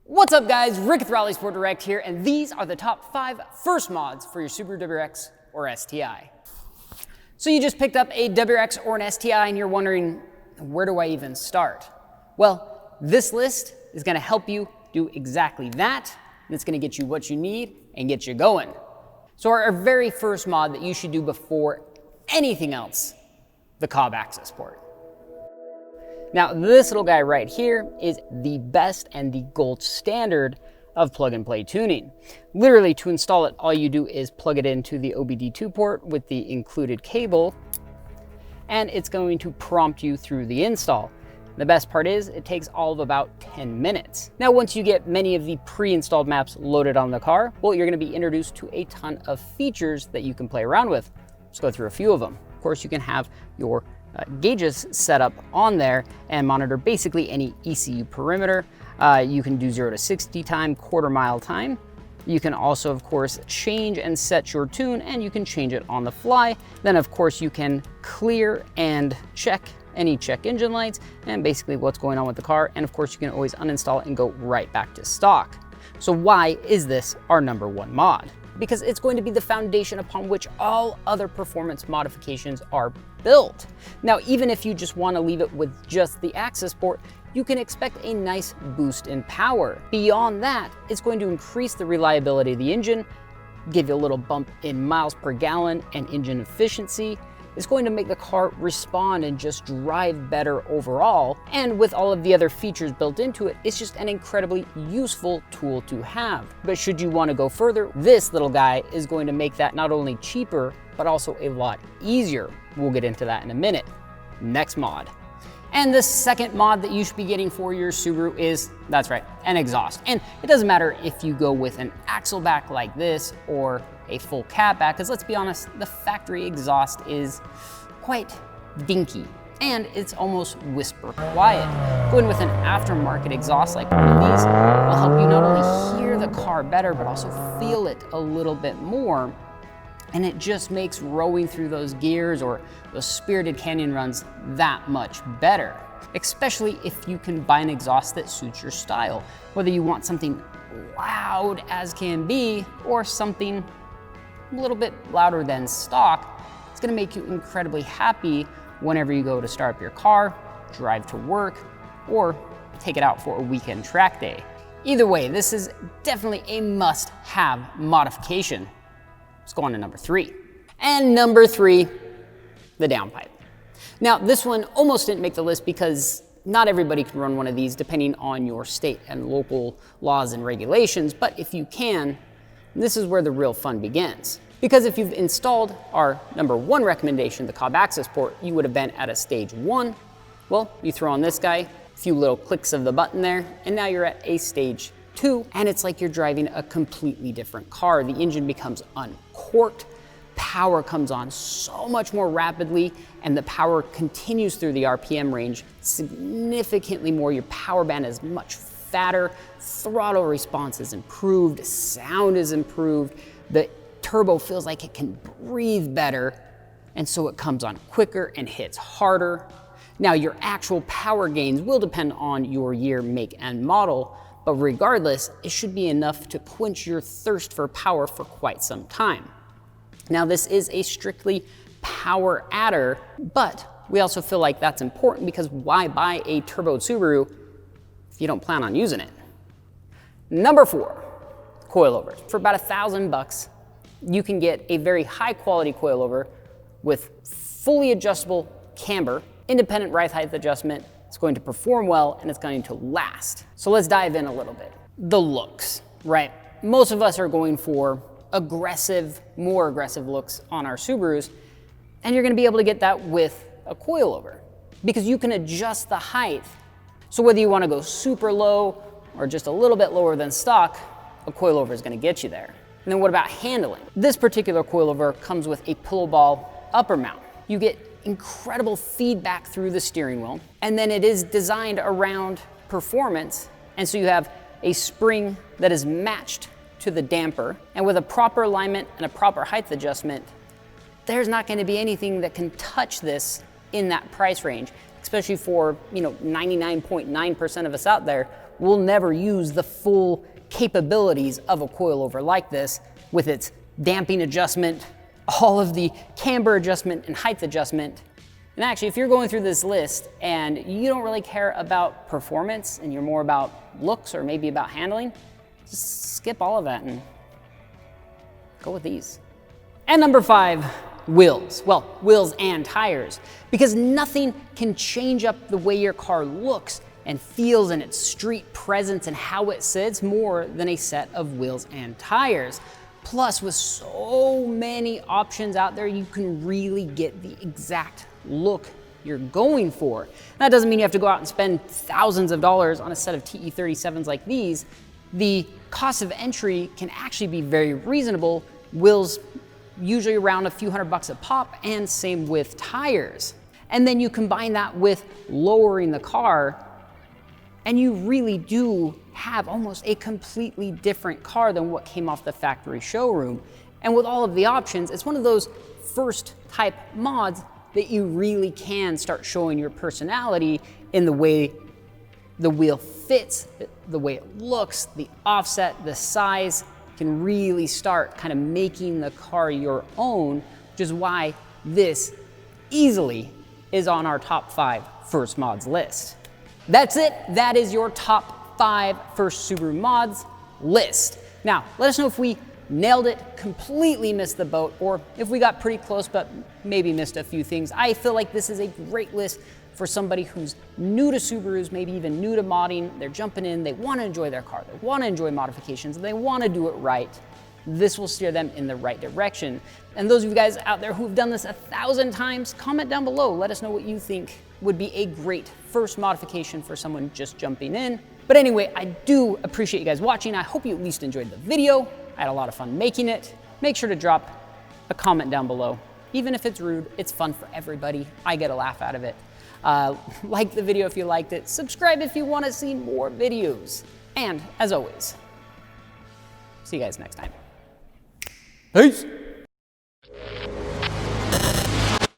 What's up guys, Rick with RallySport Direct here, and these are the top 5 first mods for your Subaru WRX or STI. So you just picked up a WRX or an STI and you're wondering, where do I even start? Well, this list is gonna help you do exactly that, and it's gonna get you what you need and get you going. So our very first mod that you should do before anything else, the Cobb Accessport. Now, this little guy right here is the best and the gold standard of plug-and-play tuning. Literally, to install it, all you do is plug it into the OBD2 port with the included cable, and it's going to prompt you through the install. The best part is, it takes all of about 10 minutes. Now, once you get many of the pre-installed maps loaded on the car, well, you're gonna be introduced to a ton of features that you can play around with. Let's go through a few of them. Of course, you can have your gauges set up on there and monitor basically any ECU perimeter. You can do 0 to 60 time, quarter mile time. You can also, of course, change and set your tune, and you can change it on the fly. Then, of course, you can clear and check any check engine lights and basically what's going on with the car. And of course, you can always uninstall it and go right back to stock. So why is this our #1 mod? Because it's going to be the foundation upon which all other performance modifications are built. Now, even if you just want to leave it with just the Accessport, you can expect a nice boost in power. Beyond that, it's going to increase the reliability of the engine, give you a little bump in miles per gallon and engine efficiency. It's going to make the car respond and just drive better overall. And with all of the other features built into it, it's just an incredibly useful tool to have. But should you want to go further, this little guy is going to make that not only cheaper, but also a lot easier. We'll get into that in a minute. Next mod. And the second mod that you should be getting for your Subaru is, that's right, an exhaust. And it doesn't matter if you go with an axle back like this or a full cat back, because let's be honest, the factory exhaust is quite dinky and it's almost whisper quiet. Going with an aftermarket exhaust like one of these will help you not only hear the car better, but also feel it a little bit more. And it just makes rowing through those gears or those spirited canyon runs that much better, especially if you can buy an exhaust that suits your style. Whether you want something loud as can be or something a little bit louder than stock, it's gonna make you incredibly happy whenever you go to start up your car, drive to work, or take it out for a weekend track day. Either way, this is definitely a must-have modification. Let's go on to #3. And #3, the downpipe. Now, this one almost didn't make the list because not everybody can run one of these depending on your state and local laws and regulations, but if you can, this is where the real fun begins. Because if you've installed our #1 recommendation, the Cobb Accessport, you would have been at a stage 1. Well, you throw on this guy, a few little clicks of the button there, and now you're at a stage 2, and it's like you're driving a completely different car. The engine becomes uncorked, power comes on so much more rapidly, and the power continues through the RPM range significantly more. Your power band is much fatter, throttle response is improved, sound is improved, the turbo feels like it can breathe better, and so it comes on quicker and hits harder. Now, your actual power gains will depend on your year, make, and model, but regardless, it should be enough to quench your thirst for power for quite some time. Now, this is a strictly power adder, but we also feel like that's important because why buy a turboed Subaru if you don't plan on using it? #4, coilovers. For about $1,000, you can get a very high quality coilover with fully adjustable camber, independent ride height adjustment. It's going to perform well and it's going to last. So let's dive in a little bit. The looks, right? Most of us are going for aggressive, more aggressive looks on our Subarus, and you're gonna be able to get that with a coilover because you can adjust the height. So whether you wanna go super low or just a little bit lower than stock, a coilover is gonna get you there. And then what about handling? This particular coilover comes with a pillow ball upper mount. You get incredible feedback through the steering wheel, and then it is designed around performance, and so you have a spring that is matched to the damper, and with a proper alignment and a proper height adjustment, there's not going to be anything that can touch this in that price range, especially for 99.9% of us out there will never use the full capabilities of a coilover like this with its damping adjustment, all of the camber adjustment and height adjustment. And actually, if you're going through this list and you don't really care about performance and you're more about looks or maybe about handling, just skip all of that and go with these. And number 5, wheels. Well, wheels and tires, because nothing can change up the way your car looks and feels and its street presence and how it sits more than a set of wheels and tires. Plus, with so many options out there, you can really get the exact look you're going for. That doesn't mean you have to go out and spend thousands of dollars on a set of TE37s like these. The cost of entry can actually be very reasonable. Wheels usually around a few $100 a pop, and same with tires. And then you combine that with lowering the car, and you really do have almost a completely different car than what came off the factory showroom. And with all of the options, it's one of those first type mods that you really can start showing your personality in the way the wheel fits, the way it looks, the offset, the size, can really start kind of making the car your own, which is why this easily is on our top 5 first mods list. That's it. That is your top 5 first Subaru mods list. Now, let us know if we nailed it, completely missed the boat, or if we got pretty close but maybe missed a few things. I feel like this is a great list for somebody who's new to Subarus, maybe even new to modding. They're jumping in, they want to enjoy their car, they want to enjoy modifications, and they want to do it right. This will steer them in the right direction. And those of you guys out there who've done this 1,000 times, comment down below. Let us know what you think would be a great first modification for someone just jumping in. But anyway, I do appreciate you guys watching. I hope you at least enjoyed the video. I had a lot of fun making it. Make sure to drop a comment down below. Even if it's rude, it's fun for everybody. I get a laugh out of it. Like the video if you liked it. Subscribe if you want to see more videos. And as always, see you guys next time. Peace.